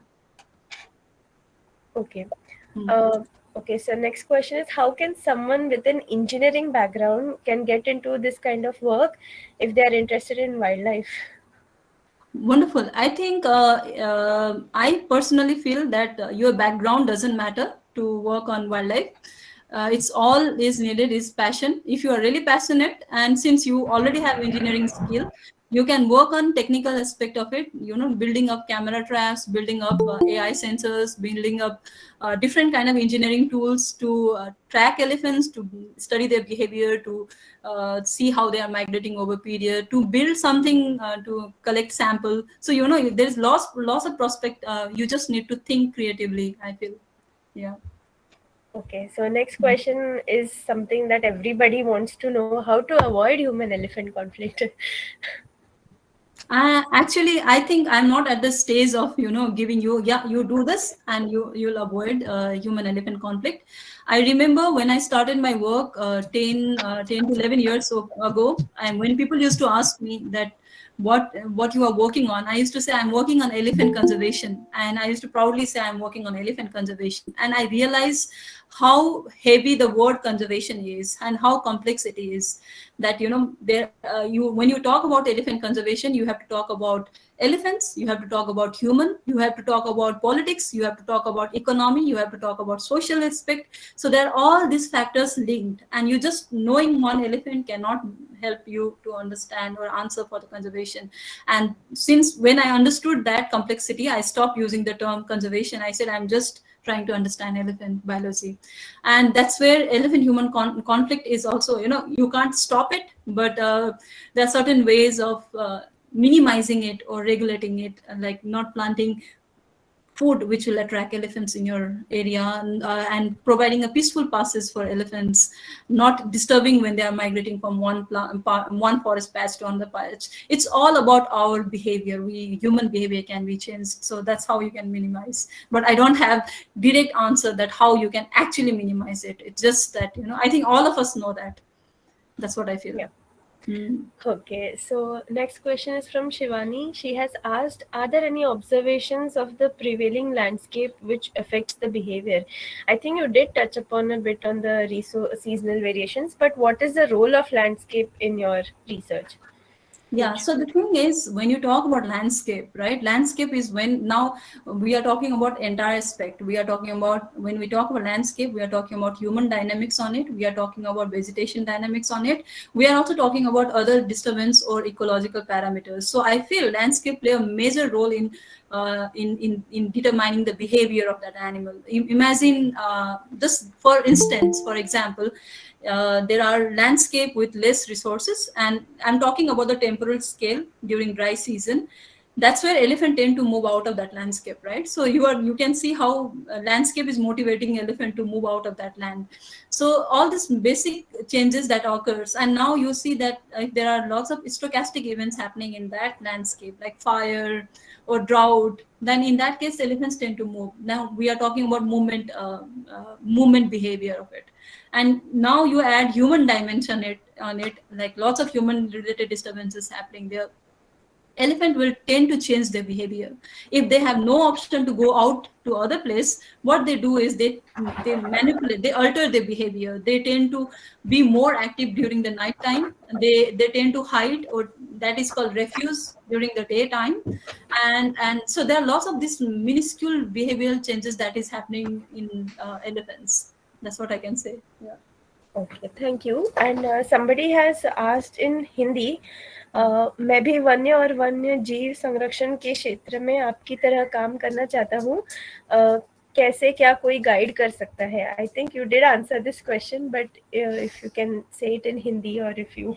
Okay. Hmm. Uh, okay. So next question is, how can someone with an engineering background can get into this kind of work if they are interested in wildlife? Wonderful. I think I personally feel that your background doesn't matter to work on wildlife. It's all is needed is passion. If you are really passionate, and since you already have engineering skill, you can work on technical aspect of it. Building up camera traps, building up AI sensors, building up different kind of engineering tools to track elephants, to study their behavior, to see how they are migrating over period, to build something, to collect sample. So there's lots of prospect. You just need to think creatively, I feel. Yeah. Okay. So next question is something that everybody wants to know: how to avoid human-elephant conflict. Actually, I think I'm not at the stage of giving you, yeah, you do this and you'll avoid human elephant conflict. I remember when I started my work 10 to 11 years ago, and when people used to ask me that what you are working on, I used to say I'm working on elephant conservation, and I used to proudly say I'm working on elephant conservation. And I realized how heavy the word conservation is and how complex it is. That there you when you talk about elephant conservation, you have to talk about elephants, you have to talk about human, you have to talk about politics, you have to talk about economy, you have to talk about social aspect. So there are all these factors linked, and you just knowing one elephant cannot help you to understand or answer for the conservation. And since when I understood that complexity, I stopped using the term conservation. I said I'm just trying to understand elephant biology. And that's where elephant human conflict is also, you can't stop it, but there are certain ways of minimizing it or regulating it, like not planting food which will attract elephants in your area, and providing a peaceful passes for elephants, not disturbing when they are migrating from one forest patch to another patch. It's all about our behavior. We human behavior can be changed, so that's how you can minimize. But I don't have direct answer that how you can actually minimize it. It's just that, I think all of us know that. That's what I feel. Yeah. Mm. Okay, so next question is from Shivani. She has asked, are there any observations of the prevailing landscape which affects the behavior? I think you did touch upon a bit on the seasonal variations, but what is the role of landscape in your research? Yeah, so the thing is, when you talk about landscape, right? Landscape is when now we are talking about entire aspect. We are talking about, when we talk about landscape, we are talking about human dynamics on it. We are talking about vegetation dynamics on it. We are also talking about other disturbance or ecological parameters. So I feel landscape play a major role in determining the behavior of that animal. Imagine, just for instance, for example, there are landscape with less resources, and I'm talking about the temporal scale during dry season. That's where elephant tend to move out of that landscape, right? So you can see how landscape is motivating elephant to move out of that land. So all these basic changes that occurs, and now you see that there are lots of stochastic events happening in that landscape, like fire or drought. Then in that case elephants tend to move. Now we are talking about movement behavior of it. And now you add human dimension on it, like lots of human related disturbances happening there. Elephant will tend to change their behavior. If they have no option to go out to other place, what they do is they manipulate, they alter their behavior. They tend to be more active during the night time. They tend to hide, or that is called refuse, during the daytime. And so there are lots of these minuscule behavioral changes that is happening in elephants. That's what I can say. Yeah. Okay, thank you. And somebody has asked in Hindi, मैं भी वन्य और वन्य जीव संरक्षण के क्षेत्र में आपकी तरह काम करना चाहता हूँ, कैसे क्या कोई गाइड कर सकता है? I think you did answer this question, but if you can say it in Hindi, और इफ यू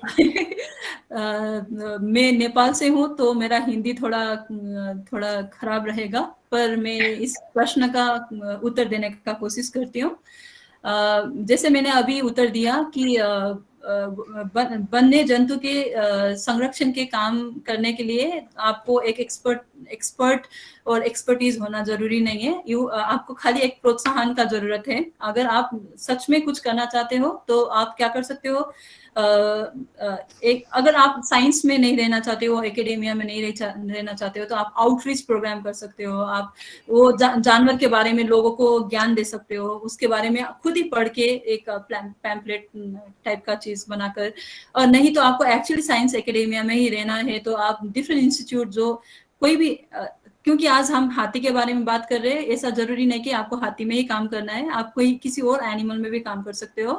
मैं नेपाल से हूँ, तो मेरा हिंदी थोड़ा थोड़ा खराब रहेगा, पर मैं इस प्रश्न का उत्तर देने का कोशिश करती हूँ। जैसे मैंने अभी उत्तर दिया कि वन्य जंतु के संरक्षण के काम करने के लिए आपको एक एक्सपर्ट और एक्सपर्टीज होना जरूरी नहीं है। आपको खाली एक प्रोत्साहन का जरूरत है। अगर आप सच में कुछ करना चाहते हो तो आप क्या कर सकते हो, अगर आप साइंस में नहीं रहना चाहते हो, एकेडेमिया में नहीं रहना चाहते हो, तो आप आउटरीच प्रोग्राम कर सकते हो। आप वो जानवर के बारे में लोगों को ज्ञान दे सकते हो, उसके बारे में खुद ही पढ़ के एक पैम्पलेट टाइप का चीज बनाकर। और नहीं तो आपको एक्चुअली साइंस एकेडेमिया में ही रहना है, तो आप डिफरेंट इंस्टीट्यूट जो कोई भी, क्योंकि आज हम हाथी के बारे में बात कर रहे हैं, ऐसा जरूरी नहीं कि आपको हाथी में ही काम करना है, आप कोई किसी और एनिमल में भी काम कर सकते हो।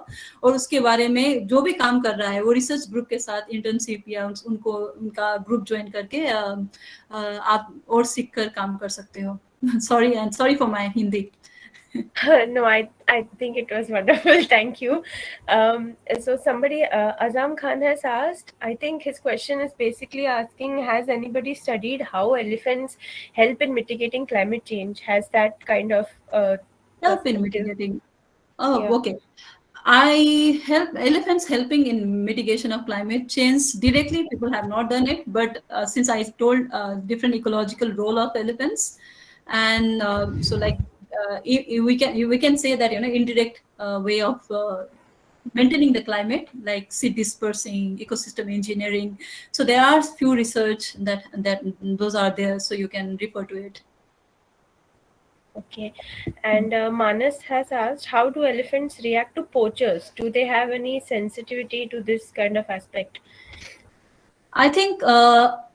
और उसके बारे में जो भी काम कर रहा है वो रिसर्च ग्रुप के साथ इंटर्नशिप या उनका ग्रुप ज्वाइन करके आप और सीख कर काम कर सकते हो। sorry for my Hindi. No, I think it was wonderful. Thank you. So somebody, Azam Khan has asked, I think his question is basically asking, has anybody studied how elephants help in mitigating climate change? Has that kind of Help in mitigating. Oh, Yeah. okay. Elephants helping in mitigation of climate change directly. People have not done it, but since I told different ecological role of elephants, and so like we can say that indirect way of maintaining the climate, like seed dispersing, ecosystem engineering. So there are few research that those are there, so you can refer to it. Okay. And Manas has asked, how do elephants react to poachers? Do they have any sensitivity to this kind of aspect? I think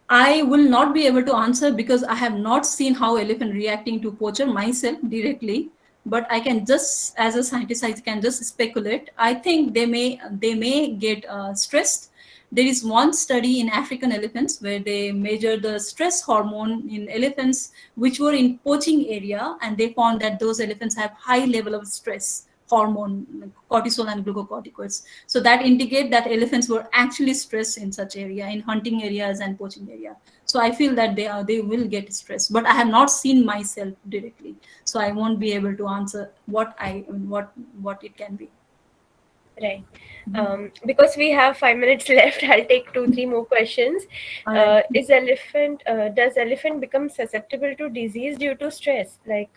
I will not be able to answer because I have not seen how elephant reacting to poacher myself directly. But I can just, as a scientist, I can just speculate. I think they may get stressed. There is one study in African elephants where they measure the stress hormone in elephants which were in poaching area, and they found that those elephants have high level of stress hormone, like cortisol and glucocorticoids. So that indicate that elephants were actually stressed in such area, in hunting areas and poaching area. So I feel that they will get stressed, but I have not seen myself directly, so I won't be able to answer what it can be. Right. Mhm. Because we have 5 minutes left, I'll take two, three more questions. All right. Does elephant become susceptible to disease due to stress, like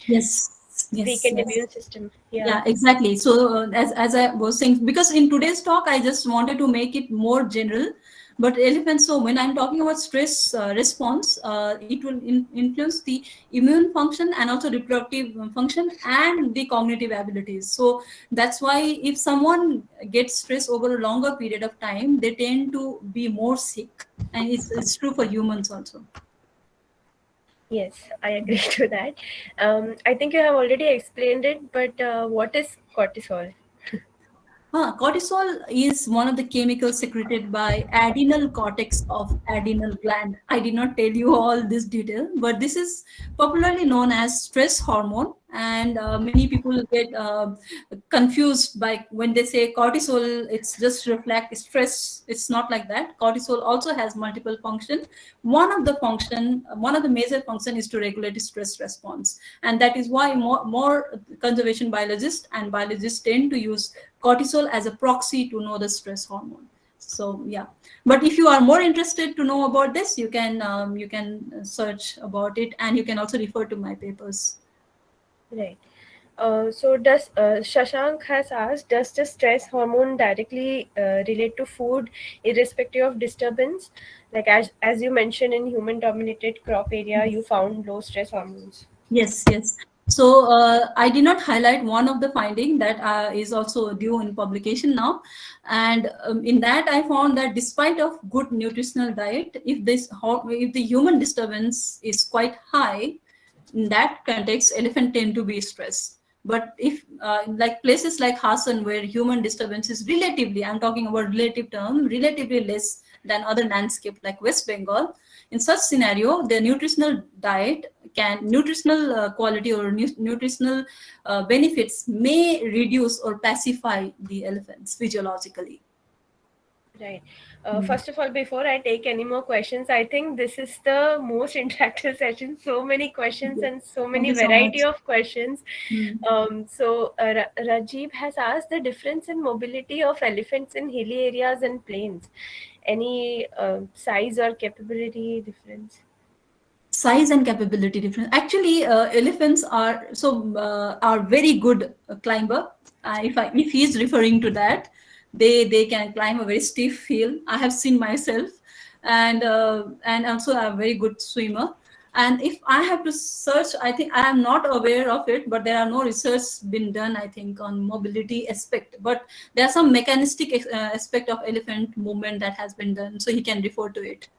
Yes, yes, weakened yes. immune system? Yeah. Yeah, exactly. So as I was saying, because in today's talk, I just wanted to make it more general. But elephants. So when I'm talking about stress response, it will influence the immune function and also reproductive function and the cognitive abilities. So that's why if someone gets stress over a longer period of time, they tend to be more sick, and it's true for humans also. Yes, I agree to that. I think you have already explained it, but what is cortisol? Cortisol is one of the chemicals secreted by adrenal cortex of adrenal gland. I did not tell you all this detail, but this is popularly known as stress hormone, and many people get confused by when they say cortisol. It's just reflect stress. It's not like that. Cortisol also has multiple function. One of the major function is to regulate stress response, and that is why more conservation biologists and biologists tend to use cortisol as a proxy to know the stress hormone. So yeah, but if you are more interested to know about this, you can search about it, and you can also refer to my papers. Right. So does Shashank has asked, does the stress hormone directly relate to food, irrespective of disturbance? Like as you mentioned, in human dominated crop area, you found low stress hormones. Yes, yes. So I did not highlight one of the finding that is also due in publication now, and in that I found that despite of good nutritional diet, if the human disturbance is quite high, in that context, elephant tend to be stressed. But if like places like Hassan, where human disturbance is relatively, I'm talking about relative term, relatively less than other landscape like West Bengal, in such scenario, the nutritional diet nutritional quality or nutritional benefits may reduce or pacify the elephants physiologically. Right. Mm. First of all, before I take any more questions, I think this is the most interactive session. So many questions Yes. and so Thank many you so variety much. of questions. Mm. Rajiv has asked the difference in mobility of elephants in hilly areas and plains. Any size or capability difference? Size and capability difference. Actually, elephants are very good climber. If he is referring to that, they can climb a very steep hill. I have seen myself, and also a very good swimmer. And if I have to search, I think I am not aware of it, but there are no research been done, I think, on mobility aspect. But there are some mechanistic aspect of elephant movement that has been done, so he can refer to it.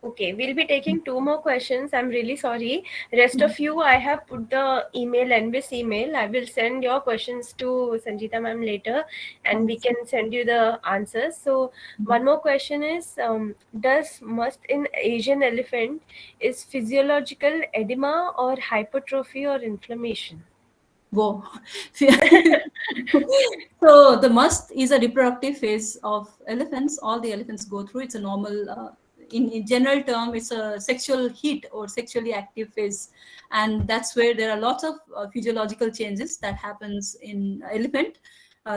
Okay, we'll be taking two more questions. I'm really sorry. Rest of you, I have put the email, ENVIS email. I will send your questions to Sanjeeta ma'am later, and we Thanks. can send you the answers. So one more question is, does must in Asian elephant is physiological edema or hypertrophy or inflammation? Whoa. So the must is a reproductive phase of elephants. All the elephants go through. It's a normal, in general term, it's a sexual heat or sexually active phase, and that's where there are lots of physiological changes that happens in elephant.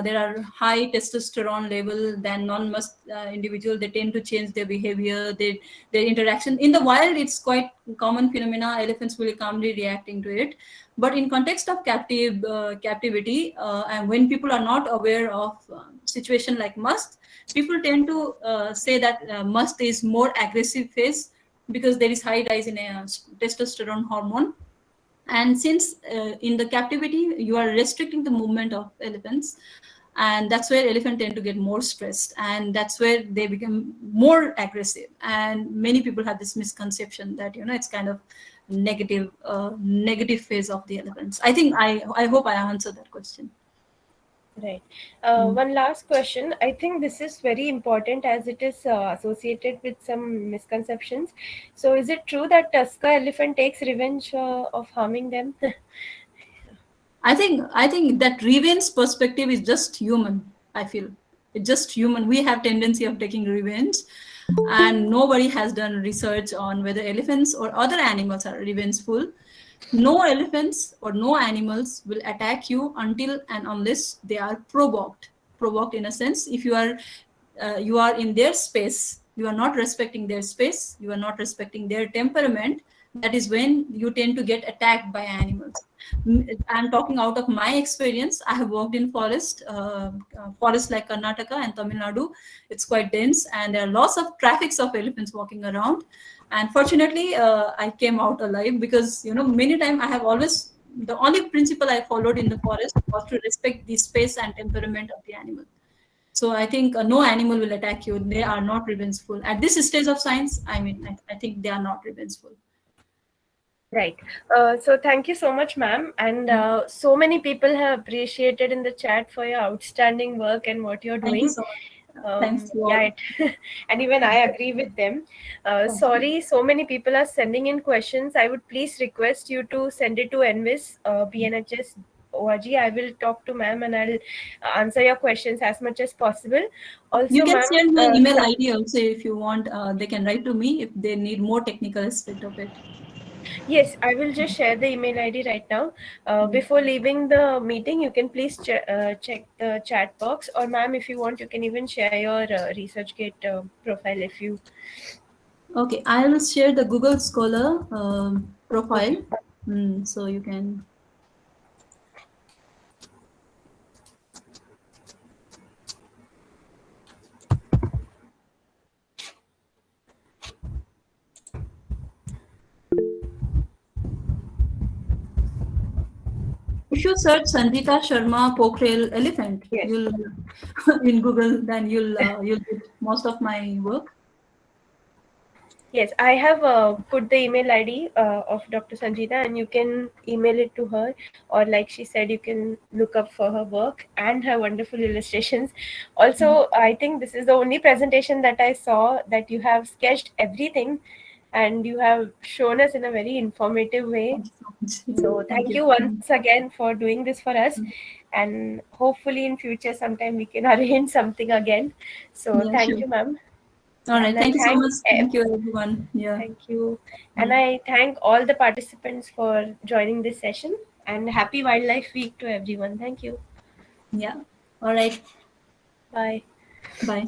There are high testosterone level than non-must individual. They tend to change their behavior, their interaction. In the wild, it's quite common phenomena. Elephants will calmly reacting to it, but in context of captivity, and when people are not aware of situation like must, people tend to say that must is more aggressive phase because there is high rise in testosterone hormone. And since in the captivity you are restricting the movement of elephants, and that's where elephant tend to get more stressed, and that's where they become more aggressive. And many people have this misconception that it's kind of negative phase of the elephants. I think I hope I answered that question. Right. Mm. One last question. I think this is very important as it is associated with some misconceptions. So, is it true that Tusker elephant takes revenge of harming them? I think that revenge perspective is just human. I feel it's just human. We have tendency of taking revenge, and nobody has done research on whether elephants or other animals are revengeful. No elephants or no animals will attack you until and unless they are provoked. Provoked in a sense, if you are in their space, you are not respecting their space, you are not respecting their temperament, that is when you tend to get attacked by animals. I'm talking out of my experience. I have worked in forests like Karnataka and Tamil Nadu. It's quite dense and there are lots of traffics of elephants walking around, and fortunately I came out alive because many times I have always, the only principle I followed in the forest was to respect the space and temperament of the animal. So I think no animal will attack you. They are not revengeful. At this stage of science, I think they are not revengeful. Right. So thank you so much, ma'am. And so many people have appreciated in the chat for your outstanding work and what you're Thank you doing. so much. Thanks to Yeah, all. and even I agree with them. Thank you. Sorry, so many people are sending in questions. I would please request you to send it to ENVIS, BNHS. ORG. I will talk to ma'am and I'll answer your questions as much as possible. You Also, can ma'am, send my email ID also if you want. They can write to me if they need more technical aspect of it. yes, I will just share the email ID right now. Mm. Before leaving the meeting, you can please check the chat box, or ma'am, if you want, you can even share your ResearchGate profile if you. Okay, I will share the Google Scholar profile, Okay. so you can. If you search Sanjeeta Sharma Pokharel elephant, Yes. you'll in Google, then you'll get most of my work. Yes, I have put the email ID of Dr. Sanjeeta, and you can email it to her. Or, like she said, you can look up for her work and her wonderful illustrations. Also, I think this is the only presentation that I saw that you have sketched everything and you have shown us in a very informative way. Thank you so much. Yeah, So, thank thank you. you once again for doing this for us. And hopefully, in future, sometime we can arrange something again. So, Yeah, thank sure. you, ma'am. All Yeah, right. and I Thank you so thank much. Thank you, everyone. Yeah. thank you. And Mm. I thank all the participants for joining this session. And happy Wildlife Week to everyone. Thank you. Yeah. All right. Bye. Bye.